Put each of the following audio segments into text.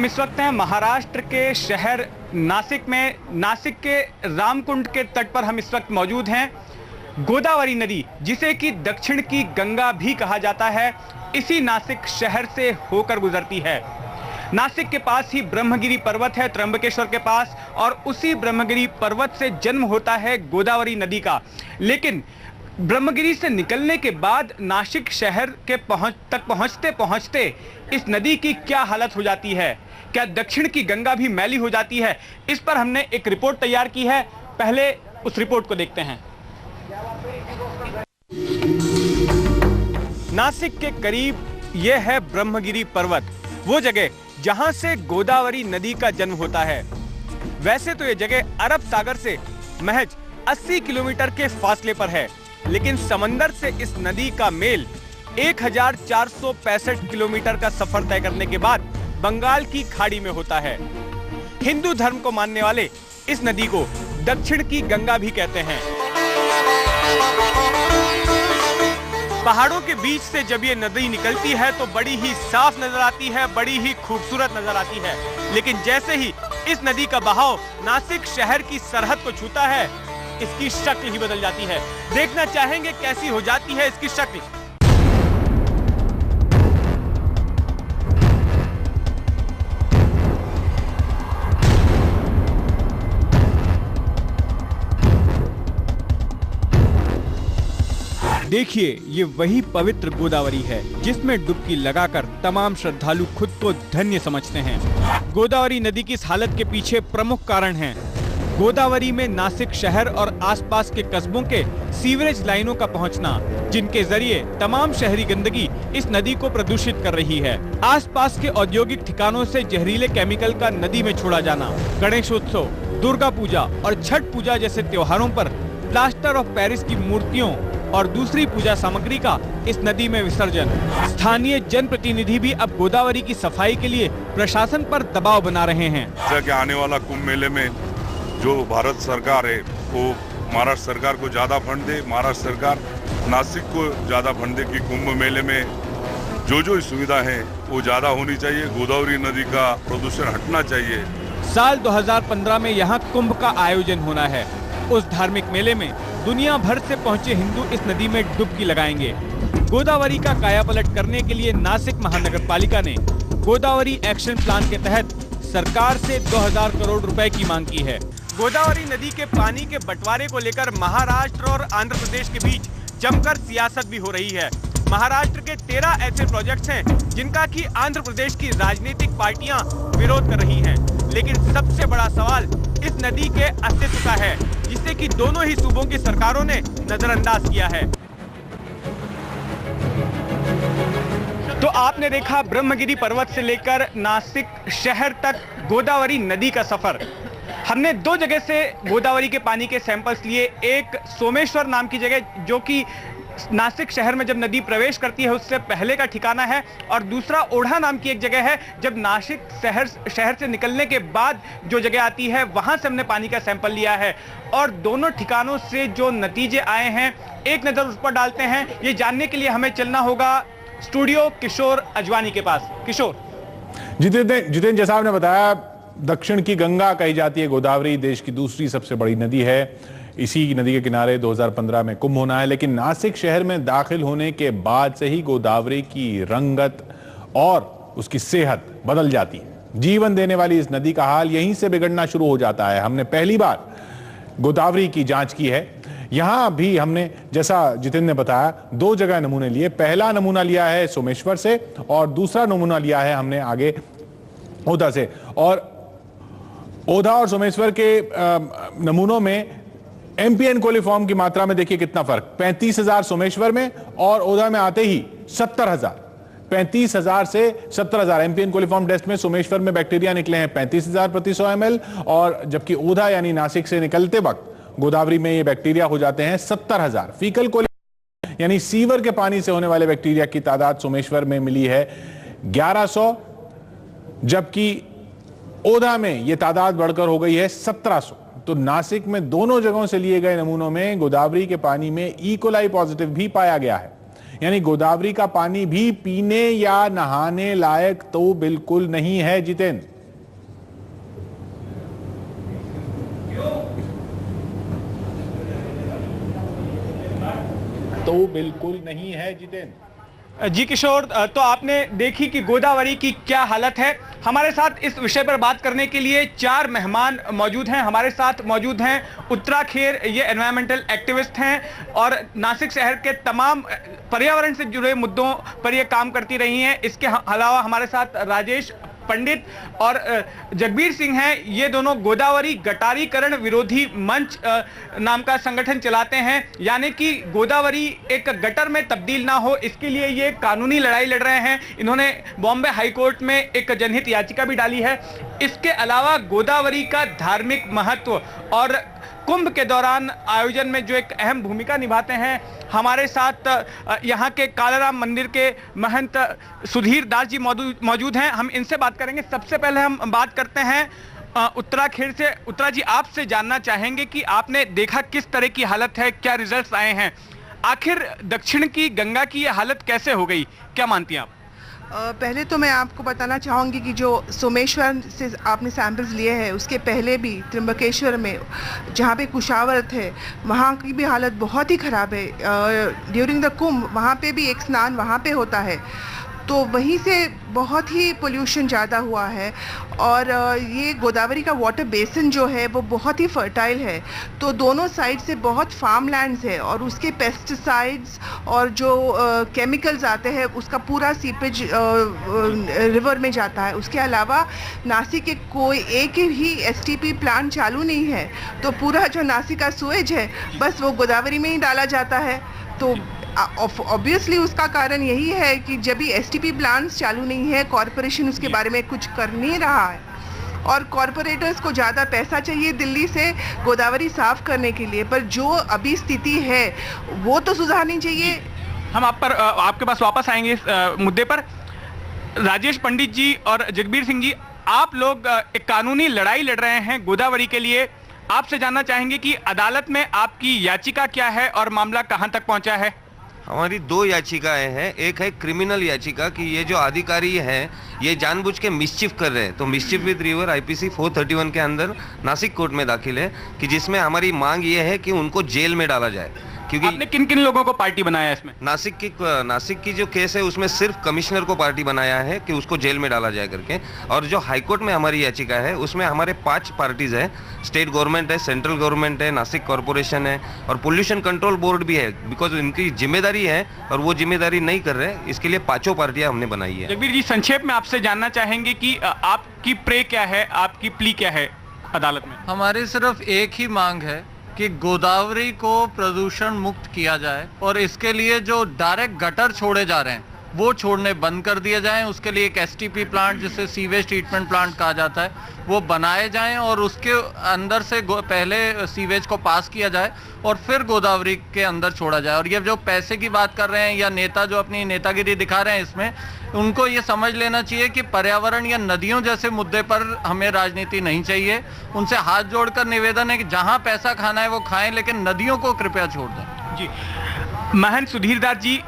हम इस वक्त हैं महाराष्ट्र के शहर नासिक में। नासिक के रामकुंड के तट पर हम इस वक्त मौजूद हैं। गोदावरी नदी, जिसे कि दक्षिण की गंगा भी कहा जाता है, इसी नासिक शहर से होकर गुजरती है। नासिक के पास ही ब्रह्मगिरी पर्वत है, त्र्यंबकेश्वर के पास, और उसी ब्रह्मगिरी पर्वत से जन्म होता है गोदावरी नदी का। लेकिन ब्रह्मगिरी से निकलने के बाद नासिक शहर के तक पहुंचते पहुंचते इस नदी की क्या हालत हो जाती है, क्या दक्षिण की गंगा भी मैली हो जाती है, इस पर हमने एक रिपोर्ट तैयार की है। पहले उस रिपोर्ट को देखते हैं। नासिक के करीब यह है ब्रह्मगिरी पर्वत, वो जगह जहां से गोदावरी नदी का जन्म होता है। वैसे तो यह जगह अरब सागर से महज 80 किलोमीटर के फासले पर है, लेकिन समंदर से इस नदी का मेल 1465 किलोमीटर का सफर तय करने के बाद बंगाल की खाड़ी में होता है। हिंदू धर्म को मानने वाले इस नदी को दक्षिण की गंगा भी कहते हैं। पहाड़ों के बीच से जब ये नदी निकलती है तो बड़ी ही साफ नजर आती है, बड़ी ही खूबसूरत नजर आती है। लेकिन जैसे ही इस नदी का बहाव नासिक शहर की सरहद को छूता है, इसकी शक्ल ही बदल जाती है। देखना चाहेंगे कैसी हो जाती है इसकी शक्ल। देखिए, ये वही पवित्र गोदावरी है जिसमें डुबकी लगाकर तमाम श्रद्धालु खुद को धन्य समझते हैं। गोदावरी नदी की इस हालत के पीछे प्रमुख कारण हैं गोदावरी में नासिक शहर और आसपास के कस्बों के सीवरेज लाइनों का पहुंचना, जिनके जरिए तमाम शहरी गंदगी इस नदी को प्रदूषित कर रही है। आसपास के औद्योगिक ठिकानों से जहरीले केमिकल का नदी में छोड़ा जाना, गणेशोत्सव, दुर्गा पूजा और छठ पूजा जैसे त्योहारों पर प्लास्टर ऑफ पेरिस की मूर्तियों और दूसरी पूजा सामग्री का इस नदी में विसर्जन। स्थानीय जनप्रतिनिधि भी अब गोदावरी की सफाई के लिए प्रशासन पर दबाव बना रहे हैं। आने वाला कुंभ मेले में जो भारत सरकार है वो महाराष्ट्र सरकार को ज्यादा फंड दे, महाराष्ट्र सरकार नासिक को ज्यादा फंड दे कि कुंभ मेले में जो सुविधा है वो ज्यादा होनी चाहिए। गोदावरी नदी का प्रदूषण हटना चाहिए। साल 2015 में यहाँ कुंभ का आयोजन होना है। उस धार्मिक मेले में दुनिया भर से पहुंचे हिंदू इस नदी में डुबकी लगाएंगे। गोदावरी का कायापलट करने के लिए नासिक महानगर पालिका ने गोदावरी एक्शन प्लान के तहत सरकार से 2000 करोड़ रुपए की मांग की है। गोदावरी नदी के पानी के बंटवारे को लेकर महाराष्ट्र और आंध्र प्रदेश के बीच जमकर सियासत भी हो रही है। महाराष्ट्र के 13 ऐसे प्रोजेक्ट्स हैं जिनका कि आंध्र प्रदेश की राजनीतिक पार्टियां विरोध कर रही हैं। लेकिन सबसे बड़ा सवाल इस नदी के अस्तित्व का है, जिसे कि दोनों ही सूबों की सरकारों ने नजरअंदाज किया है। तो आपने देखा ब्रह्मगिरी पर्वत से लेकर नासिक शहर तक गोदावरी नदी का सफर। हमने दो जगह से गोदावरी के पानी के सैंपल्स लिए। एक सोमेश्वर नाम की जगह, जो कि नासिक शहर में जब नदी प्रवेश करती है उससे पहले का ठिकाना है, और दूसरा ओढ़ा नाम की एक जगह है, जब नासिक शहर से निकलने के बाद जो जगह आती है वहां से हमने पानी का सैंपल लिया है। और दोनों ठिकानों से जो नतीजे आए हैं एक नजर उस पर डालते हैं। ये जानने के लिए हमें चलना होगा स्टूडियो किशोर अजवानी के पास। किशोर। जितेंद्र, जैसा आपने बताया, दक्षिण की गंगा कही जाती है गोदावरी, देश की दूसरी सबसे बड़ी नदी है। इसी नदी के किनारे 2015 में कुंभ होना है, लेकिन नासिक शहर में दाखिल होने के बाद से ही गोदावरी की रंगत और उसकी सेहत बदल जाती है। जीवन देने वाली इस नदी का हाल यहीं से बिगड़ना शुरू हो जाता है। हमने पहली बार गोदावरी की जांच की है। यहां भी हमने, जैसा जितेंद्र ने बताया, दो जगह नमूने लिए। पहला नमूना लिया है सोमेश्वर से और दूसरा नमूना लिया है हमने आगे ओधा से। और ओधा और सोमेश्वर के नमूनों में एमपीएन कोलिफॉर्म की मात्रा में देखिए कितना फर्क। 35,000 सोमेश्वर में और ओधा में आते ही 70,000। 35,000 से 70,000 एमपीएन कोलिफॉर्म टेस्ट में सोमेश्वर में बैक्टीरिया निकले हैं 35,000 प्रति 100 ml, और जबकि ओधा यानी नासिक से निकलते वक्त गोदावरी में ये बैक्टीरिया हो जाते हैं 70,000। फीकल कोलिफॉर्म यानी सीवर के पानी से होने वाले बैक्टीरिया की तादाद सोमेश्वर में मिली है 1100, जबकि ओधा में यह तादाद बढ़कर हो गई है 1700। तो नासिक में दोनों जगहों से लिए गए नमूनों में गोदावरी के पानी में ई कोलाई पॉजिटिव भी पाया गया है। यानी गोदावरी का पानी भी पीने या नहाने लायक तो बिल्कुल नहीं है। जितेंद्र, तो बिल्कुल नहीं है जितेंद्र। जी किशोर, तो आपने देखी कि गोदावरी की क्या हालत है। हमारे साथ इस विषय पर बात करने के लिए 4 मेहमान मौजूद हैं। हमारे साथ मौजूद हैं उत्तरा खेर, ये एनवायरमेंटल एक्टिविस्ट हैं और नासिक शहर के तमाम पर्यावरण से जुड़े मुद्दों पर ये काम करती रही हैं। इसके अलावा हमारे साथ राजेश पंडित और जगबीर सिंह हैं। ये दोनों गोदावरी गटारीकरण विरोधी मंच नाम का संगठन चलाते हैं, यानी कि गोदावरी एक गटर में तब्दील ना हो, इसके लिए ये कानूनी लड़ाई लड़ रहे हैं। इन्होंने बॉम्बे हाई कोर्ट में एक जनहित याचिका भी डाली है। इसके अलावा गोदावरी का धार्मिक महत्व और कुंभ के दौरान आयोजन में जो एक अहम भूमिका निभाते हैं, हमारे साथ यहाँ के कालाराम मंदिर के महंत सुधीर दास जी मौजूद हैं। हम इनसे बात करेंगे। सबसे पहले हम बात करते हैं उत्तराखंड से। उत्तरा जी, आपसे जानना चाहेंगे कि आपने देखा किस तरह की हालत है, क्या रिजल्ट्स आए हैं, आखिर दक्षिण की गंगा की ये हालत कैसे हो गई, क्या मानती हैं आप? पहले तो मैं आपको बताना चाहूँगी कि जो सोमेश्वर से आपने सैंपल्स लिए हैं, उसके पहले भी त्र्यंबकेश्वर में जहाँ पे कुशावर्त है, वहाँ की भी हालत बहुत ही ख़राब है। ड्यूरिंग द कुंभ वहाँ पे भी एक स्नान वहाँ पे होता है, तो वहीं से बहुत ही पोल्यूशन ज़्यादा हुआ है। और ये गोदावरी का वाटर बेसिन जो है वो बहुत ही फर्टाइल है, तो दोनों साइड से बहुत फार्म लैंड्स है और उसके पेस्टिसाइड्स और जो केमिकल्स आते हैं उसका पूरा सीपेज रिवर में जाता है। उसके अलावा नासिक के कोई एक ही एसटीपी प्लांट चालू नहीं है, तो पूरा जो नासिक का सुएज है बस वो गोदावरी में ही डाला जाता है। तो ऑब्वियसली उसका कारण यही है कि जब भी एसटीपी प्लांट्स चालू नहीं है, कॉरपोरेशन उसके बारे में कुछ कर नहीं रहा है और कॉरपोरेटर्स को ज़्यादा पैसा चाहिए दिल्ली से गोदावरी साफ करने के लिए, पर जो अभी स्थिति है वो तो सुधारनी चाहिए। हम आपके पास वापस आएंगे इस मुद्दे पर। राजेश पंडित जी और जगबीर सिंह जी, आप लोग एक कानूनी लड़ाई लड़ रहे हैं गोदावरी के लिए। आपसे जानना चाहेंगे कि अदालत में आपकी याचिका क्या है और मामला कहां तक पहुंचा है? हमारी 2 याचिकाएं हैं। एक है क्रिमिनल याचिका कि ये जो अधिकारी हैं ये जानबूझ के मिसचिफ कर रहे हैं, तो मिसचिफ विद रिवर आईपीसी 431 के अंदर नासिक कोर्ट में दाखिल है कि जिसमें हमारी मांग ये है कि उनको जेल में डाला जाए। क्योंकि आपने किन किन लोगों को पार्टी बनाया है इसमें? नासिक की जो केस है उसमें सिर्फ कमिश्नर को पार्टी बनाया है कि उसको जेल में डाला जाए करके। और जो हाईकोर्ट में हमारी याचिका है उसमें हमारे 5 पार्टीज है, स्टेट गवर्नमेंट है, सेंट्रल गवर्नमेंट है, नासिक कॉर्पोरेशन है और पोल्यूशन कंट्रोल बोर्ड भी है, बिकॉज इनकी जिम्मेदारी है और वो जिम्मेदारी नहीं कर रहे, इसके लिए 5 पार्टियां हमने बनाई है। जगबीर जी, संक्षेप में आपसे जानना चाहेंगे कि आपकी प्रे क्या है, आपकी प्ली क्या है अदालत में? हमारी सिर्फ एक ही मांग है कि गोदावरी को प्रदूषण मुक्त किया जाए और इसके लिए जो डायरेक्ट गटर छोड़े जा रहे हैं वो छोड़ने बंद कर दिए जाएं। उसके लिए एक एसटीपी प्लांट, जिसे सीवेज ट्रीटमेंट प्लांट कहा जाता है, वो बनाए जाएं और उसके अंदर से पहले सीवेज को पास किया जाए और फिर गोदावरी के अंदर छोड़ा जाए। और ये जो पैसे की बात कर रहे हैं या नेता जो अपनी नेतागिरी दिखा रहे हैं, इसमें उनको ये समझ लेना चाहिए कि पर्यावरण या नदियों जैसे मुद्दे पर हमें राजनीति नहीं चाहिए। उनसे हाथ जोड़कर निवेदन है कि जहां पैसा खाना है वो खाएं, लेकिन नदियों को कृपया छोड़ दें। जी, महंत सुधीर दास जी,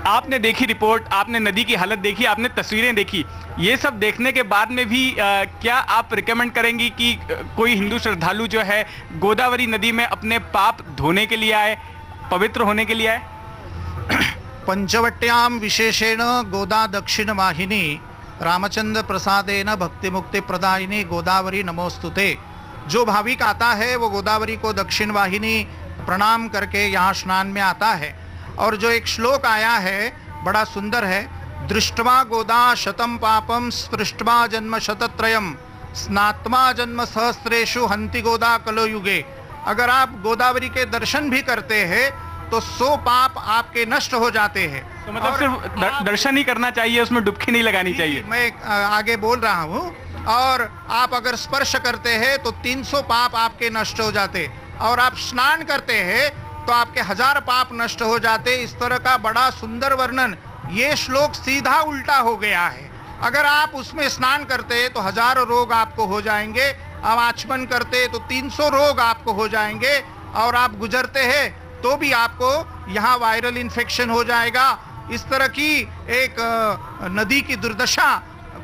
आपने देखी रिपोर्ट, आपने नदी की हालत देखी, आपने तस्वीरें देखी, ये सब देखने के बाद में भी क्या आप रिकमेंड करेंगी कि कोई हिंदू श्रद्धालु जो है गोदावरी नदी में अपने पाप धोने के लिए आए, पवित्र होने के लिए आए? पंचवट्यां विशेषेण गोदा दक्षिण वाहिनी रामचंद्र प्रसादेन भक्ति मुक्ति प्रदायिनी गोदावरी नमोस्तुते। जो भाविक आता है वो गोदावरी को दक्षिण वाहिनी प्रणाम करके यहाँ स्नान में आता है। और जो एक श्लोक आया है बड़ा सुंदर है, दृष्ट्वा गोदा शतम पापम स्पृष्ट्वा जन्म शतत्रयम स्नात्मा जन्म सहस्रेषु हंति गोदा कलो युगे। अगर आप गोदावरी के दर्शन भी करते हैं तो 100 पाप आपके नष्ट हो जाते हैं। तो मतलब सिर्फ दर्शन ही करना चाहिए, उसमें डुबकी नहीं लगानी चाहिए? मैं आगे बोल रहा हूँ। और आप अगर स्पर्श करते हैं तो 300 पाप आपके नष्ट हो जाते, और आप स्नान करते हैं तो आपके 1000 पाप नष्ट हो जाते। इस तरह का बड़ा सुंदर वर्णन। ये श्लोक सीधा उल्टा हो गया है। अगर आप उसमें स्नान करते तो 1000 रोग आपको हो जाएंगे, आप आचमन करते तो 300 रोग आपको हो जाएंगे, और आप गुजरते हैं तो भी आपको यहाँ वायरल इन्फेक्शन हो जाएगा। इस तरह की एक नदी की दुर्दशा,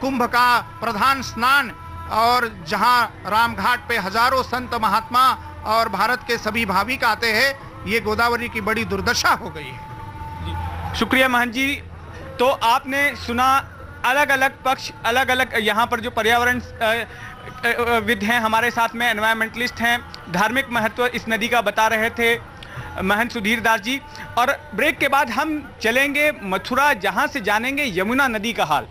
कुंभ का प्रधान स्नान, और जहाँ रामघाट पे हजारों संत महात्मा और भारत के सभी भाविक आते हैं, ये गोदावरी की बड़ी दुर्दशा हो गई है। शुक्रिया महंत जी। तो आपने सुना अलग अलग पक्ष, अलग अलग यहाँ पर जो पर्यावरण विद हैं हमारे साथ में, एनवायरमेंटलिस्ट हैं, धार्मिक महत्व इस नदी का बता रहे थे महंत सुधीर दास जी। और ब्रेक के बाद हम चलेंगे मथुरा, जहाँ से जानेंगे यमुना नदी का हाल।